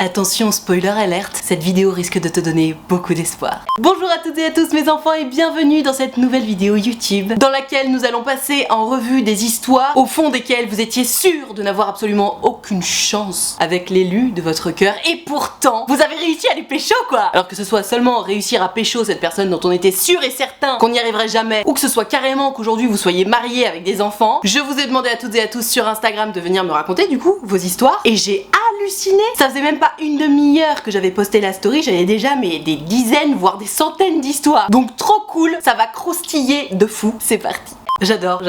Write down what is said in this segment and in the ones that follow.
Attention, spoiler alerte, cette vidéo risque de te donner beaucoup d'espoir. Bonjour à toutes et à tous mes enfants et bienvenue dans cette nouvelle vidéo YouTube dans laquelle nous allons passer en revue des histoires au fond desquelles vous étiez sûr de n'avoir absolument aucune chance avec l'élu de votre cœur et pourtant vous avez réussi à les pécho quoi. Alors que ce soit seulement réussir à pécho cette personne dont on était sûr et certain qu'on n'y arriverait jamais ou que ce soit carrément qu'aujourd'hui vous soyez mariés avec des enfants, je vous ai demandé à toutes et à tous sur Instagram de venir me raconter du coup vos histoires et j'ai halluciné. Ça faisait même pas une demi-heure que j'avais posté la story, j'avais déjà des dizaines voire des centaines d'histoires. Donc trop cool, ça va croustiller de fou, c'est parti. J'adore.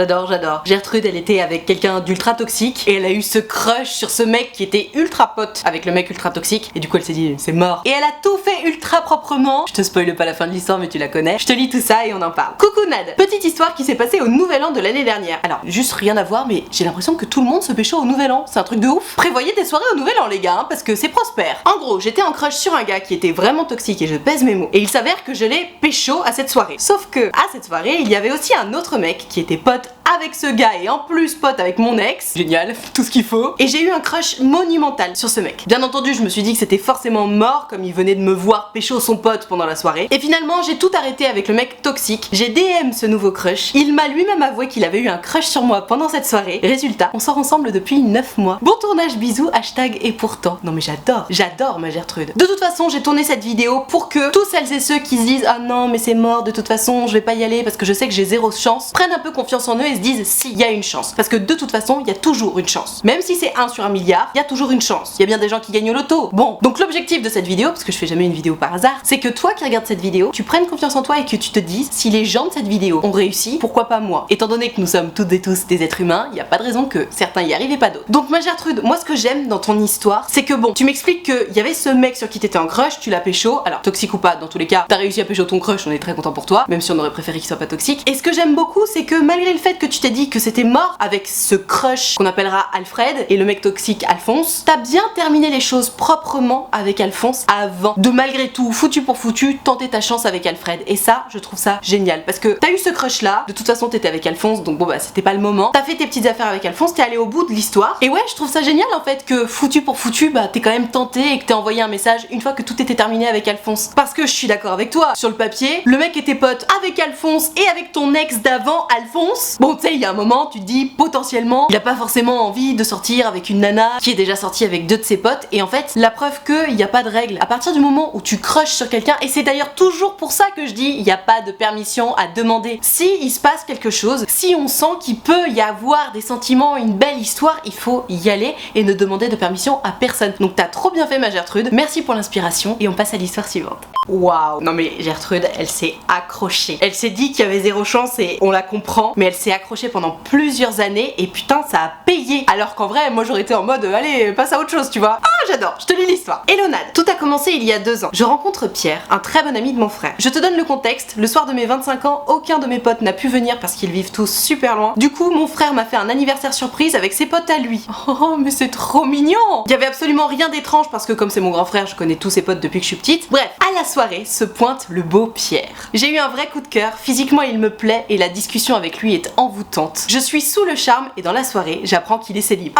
Gertrude, elle était avec quelqu'un d'ultra toxique et elle a eu ce crush sur ce mec qui était ultra pote avec le mec ultra toxique et du coup elle s'est dit c'est mort. Et elle a tout fait ultra proprement. Je te spoile pas la fin de l'histoire mais tu la connais. Je te lis tout ça et on en parle. Coucou Nad, petite histoire qui s'est passée au nouvel an de l'année dernière. Alors juste rien à voir mais j'ai l'impression que tout le monde se pécho au nouvel an, c'est un truc de ouf. Prévoyez des soirées au nouvel an les gars parce que c'est prospère. En gros j'étais en crush sur un gars qui était vraiment toxique et je pèse mes mots. Et il s'avère que je l'ai pécho à cette soirée. Sauf que à cette soirée il y avait aussi un autre mec qui était pote avec ce gars et en plus pote avec mon ex. Génial, tout ce qu'il faut. Et j'ai eu un crush monumental sur ce mec. Bien entendu je me suis dit que c'était forcément mort comme il venait de me voir pécho son pote pendant la soirée. Et finalement j'ai tout arrêté avec le mec toxique. J'ai DM ce nouveau crush. Il m'a lui-même avoué qu'il avait eu un crush sur moi pendant cette soirée. Résultat, on sort ensemble depuis 9 mois. Bon tournage, bisous, hashtag et pourtant. Non mais j'adore ma Gertrude. De toute façon j'ai tourné cette vidéo pour que tous celles et ceux qui se disent ah non mais c'est mort de toute façon je vais pas y aller parce que je sais que j'ai zéro chance prennent un peu confiance en eux et se disent si, il y a une chance. Parce que de toute façon, il y a toujours une chance. Même si c'est 1 sur 1 milliard, il y a toujours une chance. Il y a bien des gens qui gagnent au loto. Bon, donc l'objectif de cette vidéo, parce que je fais jamais une vidéo par hasard, c'est que toi qui regardes cette vidéo, tu prennes confiance en toi et que tu te dises si les gens de cette vidéo ont réussi, pourquoi pas moi? Étant donné que nous sommes toutes et tous des êtres humains, il n'y a pas de raison que certains y arrivent et pas d'autres. Donc ma Gertrude, moi ce que j'aime dans ton histoire, c'est que bon, tu m'expliques qu'il y avait ce mec sur qui t'étais en crush, tu l'as pécho, alors toxique ou pas, dans tous les cas, t'as réussi à pécho ton crush, on est très content pour toi, même si on aurait préféré qu'il soit pas toxique. Et ce que j'aime beaucoup, c'est que malgré le fait que tu t'es dit que c'était mort avec ce crush qu'on appellera Alfred et le mec toxique Alphonse, t'as bien terminé les choses proprement avec Alphonse avant de malgré tout, foutu pour foutu, tenter ta chance avec Alfred. Et ça, je trouve ça génial parce que t'as eu ce crush là, de toute façon t'étais avec Alphonse donc bon bah c'était pas le moment, t'as fait tes petites affaires avec Alphonse, t'es allé au bout de l'histoire et ouais je trouve ça génial en fait que foutu pour foutu bah t'es quand même tenté et que t'aies envoyé un message une fois que tout était terminé avec Alphonse. Parce que je suis d'accord avec toi, sur le papier, le mec était pote avec Alphonse et avec ton ex d'avant Alphonse. Bon tu sais il y a un moment tu te dis potentiellement il a pas forcément envie de sortir avec une nana qui est déjà sortie avec 2 de ses potes et en fait la preuve que il y a pas de règle à partir du moment où tu crushes sur quelqu'un et c'est d'ailleurs toujours pour ça que je dis il y a pas de permission à demander. Si il se passe quelque chose, si on sent qu'il peut y avoir des sentiments, une belle histoire, il faut y aller et ne demander de permission à personne. Donc t'as trop bien fait ma Gertrude, merci pour l'inspiration et on passe à l'histoire suivante. Waouh. Non mais Gertrude elle s'est accrochée. Elle s'est dit qu'il y avait zéro chance et on la comprend mais elle s'est accrochée pendant plusieurs années et putain ça a payé. Alors qu'en vrai moi j'aurais été en mode allez passe à autre chose tu vois. Ah j'adore, je te lis l'histoire. Hello Nad, tout a commencé il y a 2 ans. Je rencontre Pierre, un très bon ami de mon frère. Je te donne le contexte, le soir de mes 25 ans, aucun de mes potes n'a pu venir parce qu'ils vivent tous super loin. Du coup mon frère m'a fait un anniversaire surprise avec ses potes à lui. Oh mais c'est trop mignon. Il y avait absolument rien d'étrange parce que comme c'est mon grand frère je connais tous ses potes depuis que je suis petite. Bref, à la soirée se pointe le beau Pierre. J'ai eu un vrai coup de cœur, physiquement il me plaît et la discussion avec lui est envoûtante. Je suis sous le charme et dans la soirée j'apprends qu'il est célib.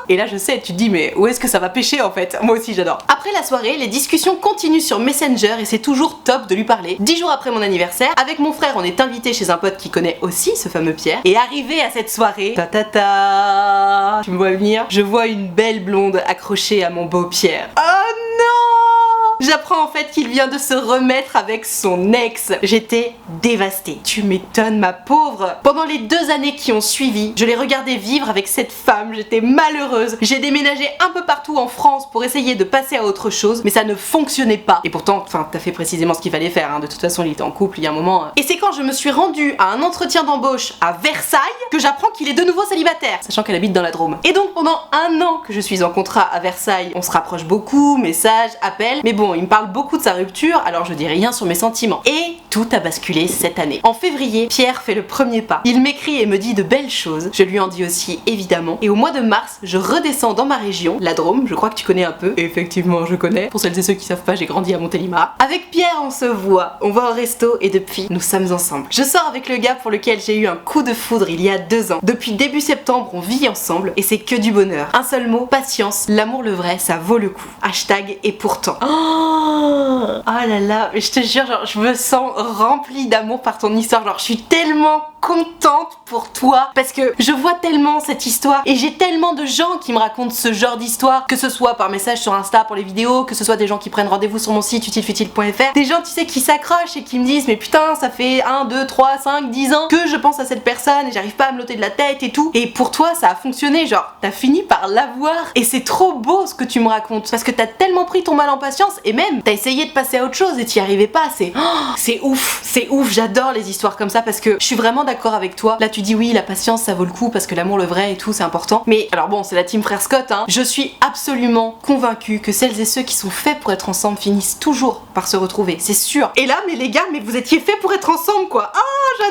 Et là je sais, tu te dis mais où est-ce que ça va pêcher en fait? Moi aussi j'adore. Après la soirée, les discussions continuent sur Messenger et c'est toujours top de lui parler. 10 jours après mon anniversaire, avec mon frère on est invité chez un pote qui connaît aussi ce fameux Pierre. Et arrivé à cette soirée, tu me vois venir? Je vois une belle blonde accrochée à mon beau Pierre. Oh non! J'apprends en fait qu'il vient de se remettre avec son ex. J'étais dévastée. Tu m'étonnes ma pauvre. Pendant les 2 années qui ont suivi, je l'ai regardé vivre avec cette femme. J'étais malheureuse. J'ai déménagé un peu partout en France pour essayer de passer à autre chose, mais ça ne fonctionnait pas. Et pourtant, enfin, t'as fait précisément ce qu'il fallait faire. Hein. De toute façon, il était en couple il y a un moment. Et c'est quand je me suis rendue à un entretien d'embauche à Versailles que j'apprends qu'il est de nouveau célibataire, sachant qu'elle habite dans la Drôme. Et donc pendant 1 an que je suis en contrat à Versailles, on se rapproche beaucoup, messages, appels, mais bon. bon, il me parle beaucoup de sa rupture, alors je dis rien sur mes sentiments. Et tout a basculé cette année. En février, Pierre fait le premier pas. Il m'écrit et me dit de belles choses, je lui en dis aussi évidemment. Et au mois de mars, je redescends dans ma région, la Drôme, je crois que tu connais un peu. Et effectivement, je connais. Pour celles et ceux qui savent pas, j'ai grandi à Montélimar. Avec Pierre, on se voit, on va au resto et depuis, nous sommes ensemble. Je sors avec le gars pour lequel j'ai eu un coup de foudre il y a 2 ans. Depuis début septembre, on vit ensemble et c'est que du bonheur. Un seul mot, patience. L'amour le vrai, ça vaut le coup. Hashtag et pourtant. Oh là là, mais je te jure, genre, je me sens remplie d'amour par ton histoire. Genre, je suis tellement contente pour toi parce que je vois tellement cette histoire et j'ai tellement de gens qui me racontent ce genre d'histoire, que ce soit par message sur Insta pour les vidéos, que ce soit des gens qui prennent rendez-vous sur mon site utilefutile.fr, des gens tu sais qui s'accrochent et qui me disent mais putain ça fait 1, 2, 3, 5, 10 ans que je pense à cette personne et j'arrive pas à me l'ôter de la tête et tout, et pour toi ça a fonctionné, genre t'as fini par l'avoir et c'est trop beau ce que tu me racontes parce que t'as tellement pris ton mal en patience et même t'as essayé de passer à autre chose et t'y arrivais pas. C'est ouf, j'adore les histoires comme ça parce que je suis vraiment d'accord avec toi. Là tu dis oui la patience ça vaut le coup parce que l'amour le vrai et tout c'est important, mais alors bon c'est la team frère Scott hein. Je suis absolument convaincue que celles et ceux qui sont faits pour être ensemble finissent toujours par se retrouver, c'est sûr. Et là mais les gars, mais vous étiez faits pour être ensemble quoi. Oh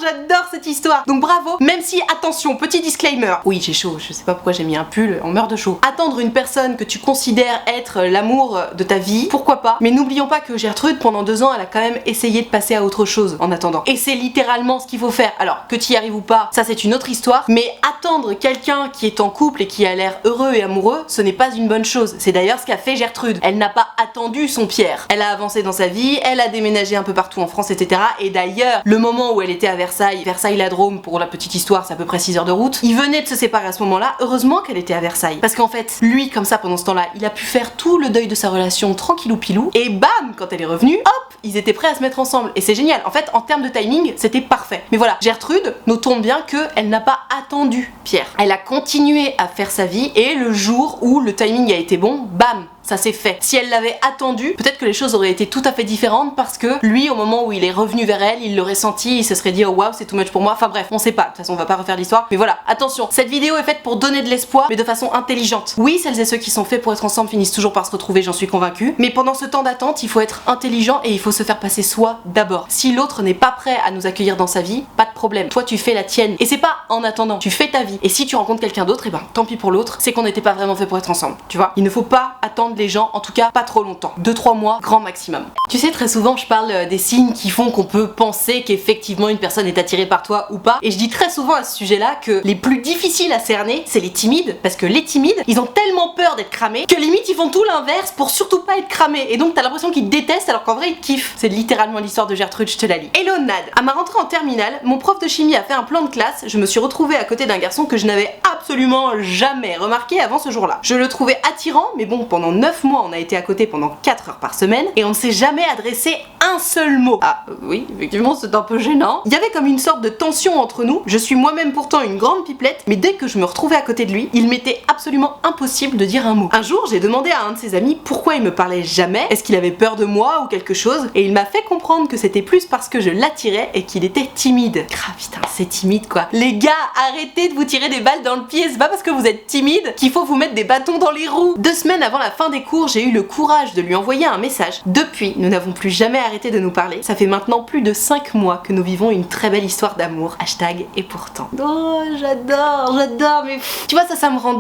j'adore cette histoire. Donc bravo, même si attention, petit disclaimer, oui j'ai chaud, je sais pas pourquoi j'ai mis un pull, on meurt de chaud. Attendre une personne que tu considères être l'amour de ta vie, pourquoi pas, mais n'oublions pas que Gertrude pendant 2 ans elle a quand même essayé de passer à autre chose en attendant, et c'est littéralement ce qu'il faut faire. Alors que tu y arrives ou pas, ça c'est une autre histoire, mais attendre quelqu'un qui est en couple et qui a l'air heureux et amoureux, ce n'est pas une bonne chose. C'est d'ailleurs ce qu'a fait Gertrude. Elle n'a pas attendu son Pierre, elle a avancé dans sa vie, elle a déménagé un peu partout en France etc. Et d'ailleurs le moment où elle était à Versailles la Drôme, pour la petite histoire c'est à peu près 6 heures de route, ils venaient de se séparer à ce moment là, heureusement qu'elle était à Versailles, parce qu'en fait lui comme ça pendant ce temps là il a pu faire tout le deuil de sa relation tranquillou pilou, et bam quand elle est revenue, hop ils étaient prêts à se mettre ensemble, et c'est génial. En fait en termes de timing c'était parfait. Mais voilà, Gertrude, notons bien qu'elle n'a pas attendu Pierre, elle a continué à faire sa vie et le jour où le timing a été bon, bam ça s'est fait. Si elle l'avait attendu, peut-être que les choses auraient été tout à fait différentes parce que lui, au moment où il est revenu vers elle, il l'aurait senti, il se serait dit oh waouh c'est too much pour moi. Enfin bref, on sait pas, de toute façon on va pas refaire l'histoire. Mais voilà, attention, cette vidéo est faite pour donner de l'espoir, mais de façon intelligente. Oui, celles et ceux qui sont faits pour être ensemble finissent toujours par se retrouver, j'en suis convaincue. Mais pendant ce temps d'attente, il faut être intelligent et il faut se faire passer soi d'abord. Si l'autre n'est pas prêt à nous accueillir dans sa vie, pas de problème. Toi tu fais la tienne. Et c'est pas en attendant, tu fais ta vie. Et si tu rencontres quelqu'un d'autre, et ben tant pis pour l'autre, c'est qu'on n'était pas vraiment fait pour être ensemble. Tu vois, il ne faut pas attendre les gens, en tout cas pas trop longtemps, 2-3 mois grand maximum. Tu sais, très souvent je parle des signes qui font qu'on peut penser qu'effectivement une personne est attirée par toi ou pas, et je dis très souvent à ce sujet là que les plus difficiles à cerner c'est les timides, parce que les timides ils ont tellement peur d'être cramés que limite ils font tout l'inverse pour surtout pas être cramés, et donc t'as l'impression qu'ils te détestent alors qu'en vrai ils te kiffent. C'est littéralement l'histoire de Gertrude, je te la lis. Hello Nad, à ma rentrée en terminale, mon prof de chimie a fait un plan de classe, je me suis retrouvée à côté d'un garçon que je n'avais absolument jamais remarqué avant ce jour là. Je le trouvais attirant, mais bon pendant 9 mois on a été à côté pendant 4 heures par semaine et on ne s'est jamais adressé un seul mot. Ah oui, effectivement c'est un peu gênant. Il y avait comme une sorte de tension entre nous, je suis moi-même pourtant une grande pipelette, mais dès que je me retrouvais à côté de lui, il m'était absolument impossible de dire un mot. Un jour j'ai demandé à un de ses amis pourquoi il me parlait jamais, est-ce qu'il avait peur de moi ou quelque chose, et il m'a fait comprendre que c'était plus parce que je l'attirais et qu'il était timide. Ah putain c'est timide quoi. Les gars, arrêtez de vous tirer des balles dans le pied, c'est pas parce que vous êtes timide qu'il faut vous mettre des bâtons dans les roues. 2 semaines avant la fin des cours, j'ai eu le courage de lui envoyer un message. Depuis, nous n'avons plus jamais arrêté de nous parler. Ça fait maintenant plus de 5 mois que nous vivons une très belle histoire d'amour. Hashtag et pourtant. Oh, j'adore, mais tu vois ça me rend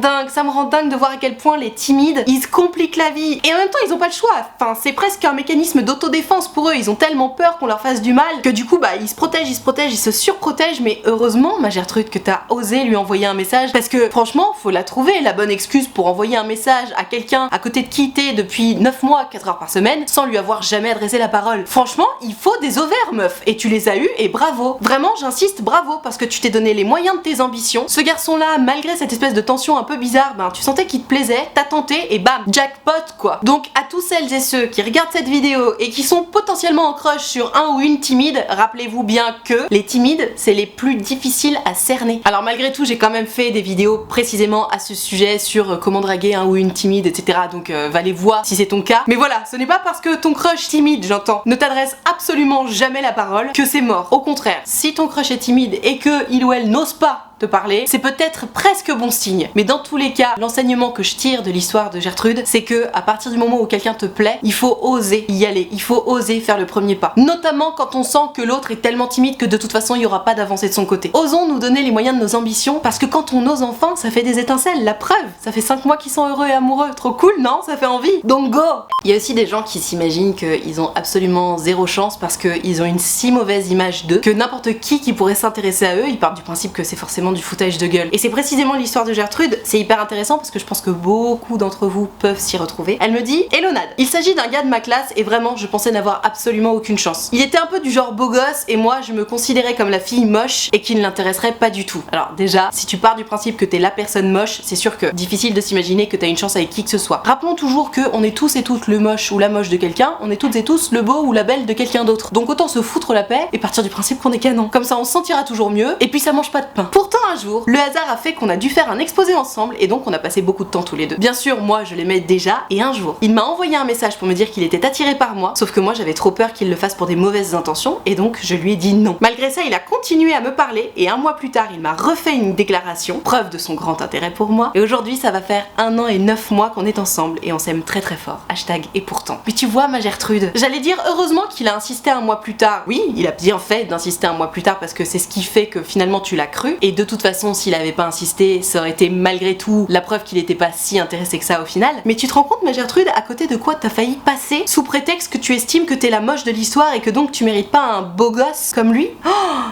dingue de voir à quel point les timides, ils se compliquent la vie. Et en même temps, ils ont pas le choix. Enfin, c'est presque un mécanisme d'autodéfense pour eux. Ils ont tellement peur qu'on leur fasse du mal que du coup, bah, ils se protègent, ils se surprotègent. Mais heureusement, ma Gertrude, que t'as osé lui envoyer un message, parce que franchement, faut la trouver, la bonne excuse pour envoyer un message à quelqu'un à côté de qui t'es depuis 9 mois, 4 heures par semaine, sans lui avoir jamais adressé la parole. Franchement, il faut des ovaires, meuf, et tu les as eus, et bravo. Vraiment, j'insiste, bravo, parce que tu t'es donné les moyens de tes ambitions. Ce garçon-là, malgré cette espèce de tension un peu bizarre, ben, tu sentais qu'il te plaisait, t'as tenté, et bam, jackpot, quoi. Donc, à tous celles et ceux qui regardent cette vidéo et qui sont potentiellement en crush sur un ou une timide, rappelez-vous bien que les timides, c'est les plus difficiles à cerner. Alors, malgré tout, j'ai quand même fait des vidéos précisément à ce sujet sur comment draguer un ou une timide, etc. Donc, va les voir si c'est ton cas. Mais voilà, ce n'est pas parce que ton crush timide, j'entends, ne t'adresse absolument jamais la parole que c'est mort. Au contraire, si ton crush est timide et que il ou elle n'ose pas te te parler, c'est peut-être presque bon signe. Mais dans tous les cas, l'enseignement que je tire de l'histoire de Gertrude, c'est que à partir du moment où quelqu'un te plaît, il faut oser y aller, il faut oser faire le premier pas. Notamment quand on sent que l'autre est tellement timide que de toute façon il n'y aura pas d'avancée de son côté. Osons nous donner les moyens de nos ambitions, parce que quand on ose enfin, ça fait des étincelles, la preuve. Ça fait 5 mois qu'ils sont heureux et amoureux, trop cool, non? Ça fait envie. Donc go! Il y a aussi des gens qui s'imaginent qu'ils ont absolument zéro chance parce qu'ils ont une si mauvaise image d'eux que n'importe qui pourrait s'intéresser à eux, ils partent du principe que c'est forcément du foutage de gueule. Et c'est précisément l'histoire de Gertrude, c'est hyper intéressant parce que je pense que beaucoup d'entre vous peuvent s'y retrouver. Elle me dit: Hello Nad, il s'agit d'un gars de ma classe et vraiment je pensais n'avoir absolument aucune chance. Il était un peu du genre beau gosse et moi je me considérais comme la fille moche et qui ne l'intéresserait pas du tout. Alors déjà, si tu pars du principe que t'es la personne moche, c'est sûr que difficile de s'imaginer que t'as une chance avec qui que ce soit. Rappelons toujours que on est tous et toutes le moche ou la moche de quelqu'un, on est toutes et tous le beau ou la belle de quelqu'un d'autre. Donc autant se foutre la paix et partir du principe qu'on est canon. Comme ça on se sentira toujours mieux et puis ça mange pas de pain. Pourtant un jour, le hasard a fait qu'on a dû faire un exposé ensemble et donc on a passé beaucoup de temps tous les deux. Bien sûr, moi je l'aimais déjà et un jour, il m'a envoyé un message pour me dire qu'il était attiré par moi, sauf que moi j'avais trop peur qu'il le fasse pour des mauvaises intentions et donc je lui ai dit non. Malgré ça, il a continué à me parler et un mois plus tard, il m'a refait une déclaration, preuve de son grand intérêt pour moi. Et aujourd'hui, ça va faire 1 an et 9 mois qu'on est ensemble et on s'aime très très fort. Hashtag et pourtant. Mais tu vois ma Gertrude, j'allais dire heureusement qu'il a insisté un mois plus tard. Oui, il a bien fait d'insister un mois plus tard parce que c'est ce qui fait que finalement tu l'as cru. Et de toute façon, s'il avait pas insisté, ça aurait été malgré tout la preuve qu'il était pas si intéressé que ça au final. Mais tu te rends compte ma Gertrude, à côté de quoi t'as failli passer sous prétexte que tu estimes que t'es la moche de l'histoire et que donc tu mérites pas un beau gosse comme lui? Oh,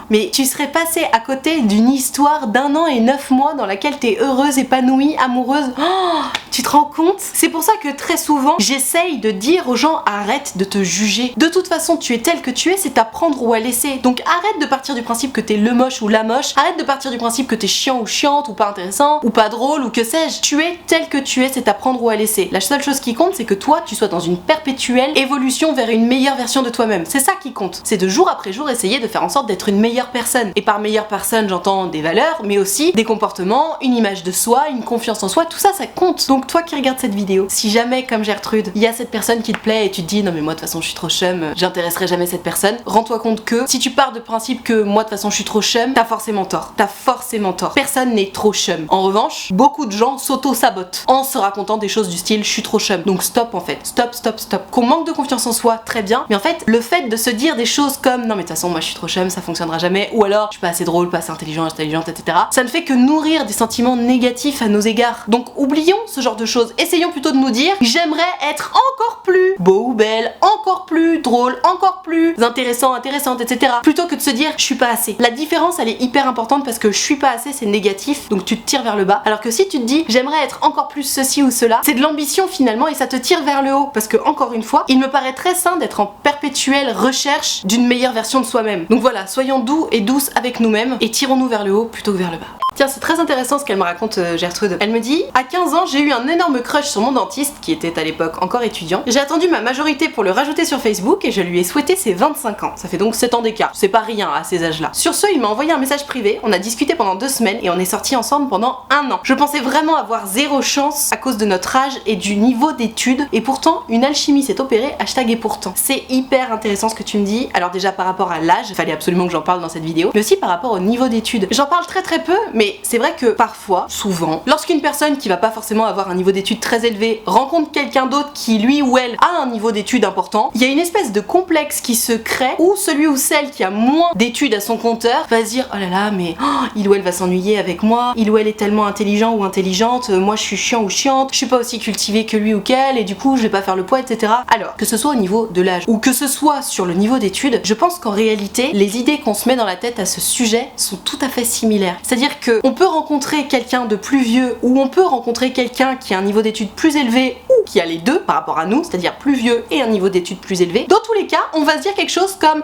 mais tu serais passé à côté d'une histoire d'1 an et 9 mois dans laquelle t'es heureuse, épanouie, amoureuse. Oh, tu te rends compte? C'est pour ça que très souvent j'essaye de dire aux gens: arrête de te juger. De toute façon tu es tel que tu es, c'est à prendre ou à laisser. Donc arrête de partir du principe que t'es le moche ou la moche. Arrête de partir du principe que t'es chiant ou chiante ou pas intéressant ou pas drôle ou que sais-je. Tu es tel que tu es, c'est à prendre ou à laisser. La seule chose qui compte, c'est que toi tu sois dans une perpétuelle évolution vers une meilleure version de toi-même. C'est ça qui compte. C'est de jour après jour essayer de faire en sorte d'être une meilleure personne. Et par meilleure personne, j'entends des valeurs, mais aussi des comportements, une image de soi, une confiance en soi, tout ça, ça compte. Donc toi qui regardes cette vidéo, si jamais comme Gertrude, il y a cette personne qui te plaît et tu te dis non mais moi de toute façon je suis trop chum, j'intéresserai jamais cette personne, rends-toi compte que si tu pars de principe que moi de toute façon je suis trop chum, t'as forcément tort. T'as forcément tort. Personne n'est trop chum. En revanche, beaucoup de gens s'auto-sabotent en se racontant des choses du style je suis trop chum. Donc stop en fait. Stop, stop, stop. Qu'on manque de confiance en soi, très bien. Mais en fait, le fait de se dire des choses comme non mais de toute façon moi je suis trop chum, ça fonctionnera jamais, ou alors je suis pas assez drôle, pas assez intelligente, etc. Ça ne fait que nourrir des sentiments négatifs à nos égards. Donc oublions ce genre de choses. Essayons plutôt de nous dire j'aimerais être encore plus beau ou belle, encore plus drôle, encore plus intéressant, intéressante, etc. Plutôt que de se dire je suis pas assez. La différence elle est hyper importante parce que je suis pas assez c'est négatif, donc tu te tires vers le bas. Alors que si tu te dis j'aimerais être encore plus ceci ou cela, c'est de l'ambition finalement et ça te tire vers le haut. Parce que encore une fois, il me paraît très sain d'être en perpétuelle recherche d'une meilleure version de soi-même. Donc voilà, soyons doux et douces avec nous-mêmes et tirons-nous vers le haut plutôt que vers le bas. Tiens, c'est très intéressant ce qu'elle me raconte Gertrude. Elle me dit: à 15 ans, j'ai eu un énorme crush sur mon dentiste, qui était à l'époque encore étudiant. J'ai attendu ma majorité pour le rajouter sur Facebook et je lui ai souhaité ses 25 ans. Ça fait donc 7 ans d'écart. C'est pas rien à ces âges-là. Sur ce, il m'a envoyé un message privé, on a discuté pendant 2 semaines et on est sortis ensemble pendant 1 an. Je pensais vraiment avoir zéro chance à cause de notre âge et du niveau d'études et pourtant, une alchimie s'est opérée, hashtag et pourtant. C'est hyper intéressant ce que tu me dis. Alors déjà par rapport à l'âge, il fallait absolument que j'en parle dans cette vidéo, mais aussi par rapport au niveau d'études. J'en parle très peu, mais c'est vrai que parfois, souvent, lorsqu'une personne qui va pas forcément avoir un niveau d'études très élevé rencontre quelqu'un d'autre qui lui ou elle a un niveau d'études important, il y a une espèce de complexe qui se crée où celui ou celle qui a moins d'études à son compteur va se dire oh là là mais il ou elle va s'ennuyer avec moi, il ou elle est tellement intelligent ou intelligente, moi je suis chiant ou chiante, je suis pas aussi cultivée que lui ou qu'elle et du coup je vais pas faire le poids, etc. Alors que ce soit au niveau de l'âge ou que ce soit sur le niveau d'études, je pense qu'en réalité les idées qu'on se met dans la tête à ce sujet sont tout à fait similaires. C'est-à-dire que on peut rencontrer quelqu'un de plus vieux ou on peut rencontrer quelqu'un qui a un niveau d'études plus élevé ou qui a les deux par rapport à nous, c'est-à-dire plus vieux et un niveau d'études plus élevé. Dans tous les cas, on va se dire quelque chose comme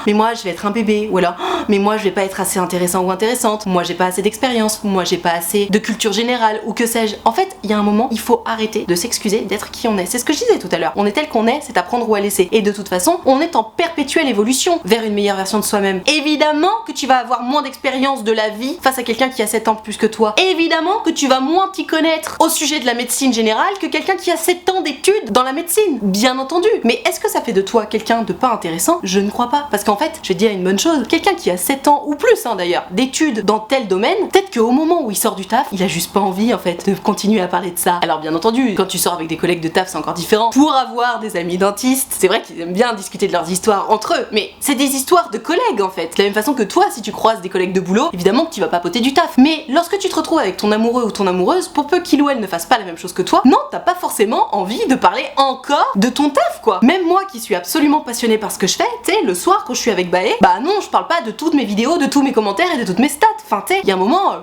mais moi je vais être un bébé, ou alors mais moi je vais pas être assez intéressant ou intéressante, moi j'ai pas assez d'expérience, moi j'ai pas assez de culture générale ou que sais-je. En fait, il y a un moment, il faut arrêter de s'excuser d'être qui on est. C'est ce que je disais tout à l'heure. On est tel qu'on est, c'est à prendre ou à laisser. Et de toute façon, on est en perpétuelle évolution vers une meilleure version de soi-même. Évidemment que tu vas avoir moins d'expérience de la vie face à quelqu'un qui a 7 ans plus que toi, évidemment que tu vas moins t'y connaître au sujet de la médecine générale que quelqu'un qui a 7 ans d'études dans la médecine, bien entendu. Mais est-ce que ça fait de toi quelqu'un de pas intéressant? Je ne crois pas. Parce qu'en fait, je vais te dire une bonne chose, quelqu'un qui a 7 ans ou plus d'ailleurs d'études dans tel domaine, peut-être qu'au moment où il sort du taf, il a juste pas envie en fait de continuer à parler de ça. Alors bien entendu, quand tu sors avec des collègues de taf, c'est encore différent. Pour avoir des amis dentistes, c'est vrai qu'ils aiment bien discuter de leurs histoires entre eux, mais c'est des histoires de collègues en fait. De la même façon que toi, si tu croises des collègues de boulot, évidemment que tu vas papoter du taf. Mais lorsque tu te retrouves avec ton amoureux ou ton amoureuse, pour peu qu'il ou elle ne fasse pas la même chose que toi, non, t'as pas forcément envie de parler encore de ton taf quoi. Même moi qui suis absolument passionnée par ce que je fais, tu sais, le soir quand je suis avec Baé, bah non, je parle pas de toutes mes vidéos, de tous mes commentaires et de toutes mes stats. Enfin, tu sais, il y a un moment,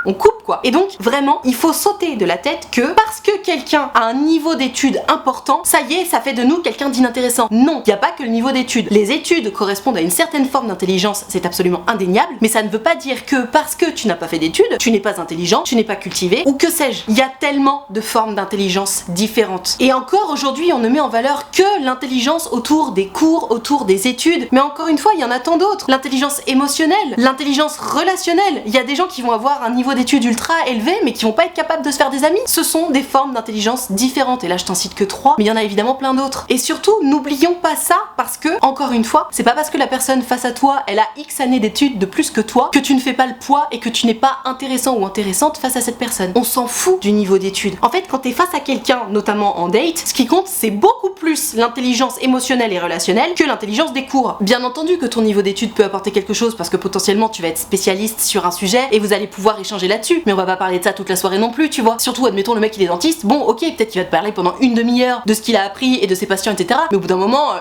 on coupe quoi. Et donc, vraiment, il faut sauter de la tête que parce que quelqu'un a un niveau d'études important, ça y est, ça fait de nous quelqu'un d'inintéressant. Non, il n'y a pas que le niveau d'études. Les études correspondent à une certaine forme d'intelligence, c'est absolument indéniable, mais ça ne veut pas dire que parce que tu n'as pas fait d'études, tu n'es pas intelligent, tu n'es pas cultivé, ou que sais-je. Il y a tellement de formes d'intelligence différentes. Et encore aujourd'hui, on ne met en valeur que l'intelligence autour des cours, autour des études, mais encore une fois, il y en a tant d'autres. L'intelligence émotionnelle, l'intelligence relationnelle. Il y a des gens qui vont avoir un niveau d'études ultra élevé, mais qui vont pas être capables de se faire des amis. Ce sont des formes d'intelligence différentes, et là je t'en cite que 3, mais il y en a évidemment plein d'autres. Et surtout, n'oublions pas ça, parce que, encore une fois, c'est pas parce que la personne face à toi, elle a X années d'études de plus que toi, que tu ne fais pas le poids et que tu n'es pas intéressant ou intéressante face à cette personne. On s'en fout du niveau d'études. En fait, quand t'es face à quelqu'un, notamment en date, ce qui compte, c'est beaucoup plus l'intelligence émotionnelle et relationnelle que l'intelligence des cours. Bien entendu que ton niveau d'études peut apporter quelque chose, parce que potentiellement tu vas être spécialiste sur un sujet et vous allez pouvoir échanger là-dessus, mais on va pas parler de ça toute la soirée non plus, tu vois. Surtout, admettons, le mec il est dentiste, bon ok, peut-être qu'il va te parler pendant une demi-heure de ce qu'il a appris et de ses patients, etc. Mais au bout d'un moment,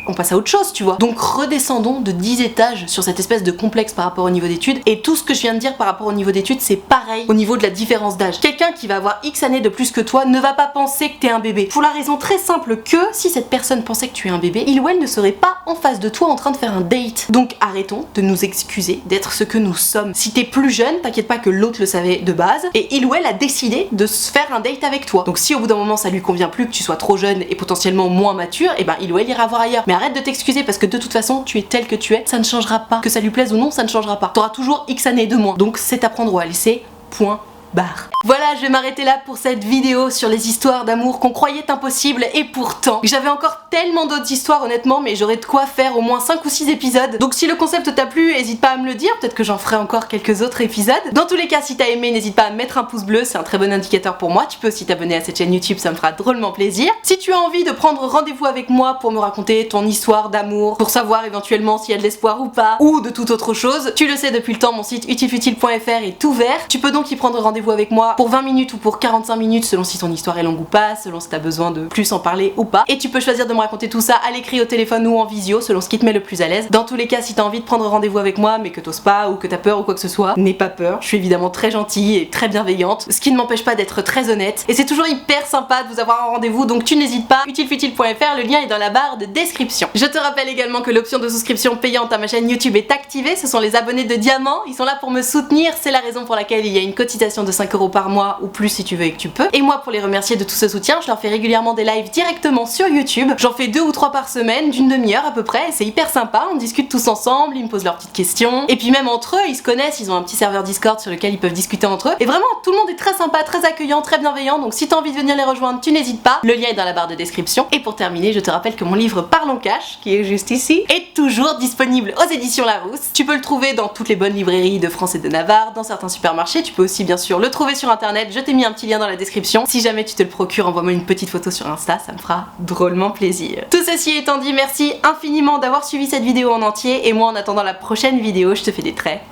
on passe à autre chose, tu vois. Donc redescendons de 10 étages sur cette espèce de complexe par rapport au niveau d'études, et tout ce que je viens de dire par rapport au niveau d'études, c'est pareil au niveau de la différence d'âge. Quelqu'un qui va avoir X années de plus que toi ne va pas penser que t'es un bébé. Pour la raison très simple que, si cette personne pensait que tu es un bébé, il ou elle ne serait pas en face de toi en train de faire un date. Donc arrêtons de nous excuser d'être ce que nous sommes. Si t'es plus jeune, t'inquiète pas que l'autre le savait de base, et il ou elle a décidé de se faire un date avec toi. Donc si au bout d'un moment ça lui convient plus, que tu sois trop jeune et potentiellement moins mature, et ben il ou elle ira voir ailleurs. Mais arrête de t'excuser, parce que de toute façon tu es tel que tu es, ça ne changera pas. Que ça lui plaise ou non, ça ne changera pas. T'auras toujours X années de moins. Donc c'est à prendre ou à laisser, point barre. Voilà, je vais m'arrêter là pour cette vidéo sur les histoires d'amour qu'on croyait impossibles, et pourtant j'avais encore tellement d'autres histoires honnêtement, mais j'aurais de quoi faire au moins 5 ou 6 épisodes. Donc si le concept t'a plu, n'hésite pas à me le dire, peut-être que j'en ferai encore quelques autres épisodes. Dans tous les cas, si t'as aimé, n'hésite pas à mettre un pouce bleu, c'est un très bon indicateur pour moi. Tu peux aussi t'abonner à cette chaîne YouTube, ça me fera drôlement plaisir. Si tu as envie de prendre rendez-vous avec moi pour me raconter ton histoire d'amour, pour savoir éventuellement s'il y a de l'espoir ou pas, ou de toute autre chose, tu le sais depuis le temps, mon site utilefutile.fr est ouvert. Tu peux donc y prendre rendez-vous avec moi pour 20 minutes ou pour 45 minutes selon si ton histoire est longue ou pas, selon si t'as besoin de plus en parler ou pas. Et tu peux choisir de me raconter tout ça à l'écrit, au téléphone ou en visio, selon ce qui te met le plus à l'aise. Dans tous les cas, si t'as envie de prendre rendez-vous avec moi mais que t'oses pas ou que t'as peur ou quoi que ce soit, n'aie pas peur. Je suis évidemment très gentille et très bienveillante, ce qui ne m'empêche pas d'être très honnête. Et c'est toujours hyper sympa de vous avoir en rendez-vous, donc tu n'hésites pas. utilefutile.fr, le lien est dans la barre de description. Je te rappelle également que l'option de souscription payante à ma chaîne YouTube est activée. Ce sont les abonnés de diamant, ils sont là pour me soutenir. C'est la raison pour laquelle il y a une cotisation de 5 € par mois ou plus si tu veux et que tu peux. Et moi, pour les remercier de tout ce soutien, je leur fais régulièrement des lives directement sur YouTube. J'en fais 2 ou 3 par semaine, d'une demi-heure à peu près, et c'est hyper sympa. On discute tous ensemble, ils me posent leurs petites questions, et puis même entre eux, ils se connaissent, ils ont un petit serveur Discord sur lequel ils peuvent discuter entre eux. Et vraiment, tout le monde est très sympa, très accueillant, très bienveillant, donc si t'as envie de venir les rejoindre, tu n'hésites pas. Le lien est dans la barre de description. Et pour terminer, je te rappelle que mon livre Parle en cash, qui est juste ici, est toujours disponible aux éditions Larousse. Tu peux le trouver dans toutes les bonnes librairies de France et de Navarre, dans certains supermarchés. Tu peux aussi bien sûr le trouver sur internet. Je t'ai mis un petit lien dans la description. Si jamais tu te le procures, envoie-moi une petite photo sur Insta, ça me fera drôlement plaisir. Tout ceci étant dit, merci infiniment d'avoir suivi cette vidéo en entier, et moi en attendant la prochaine vidéo, je te fais des très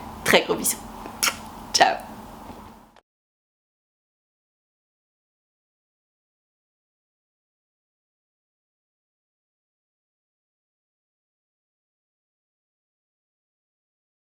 gros bisous.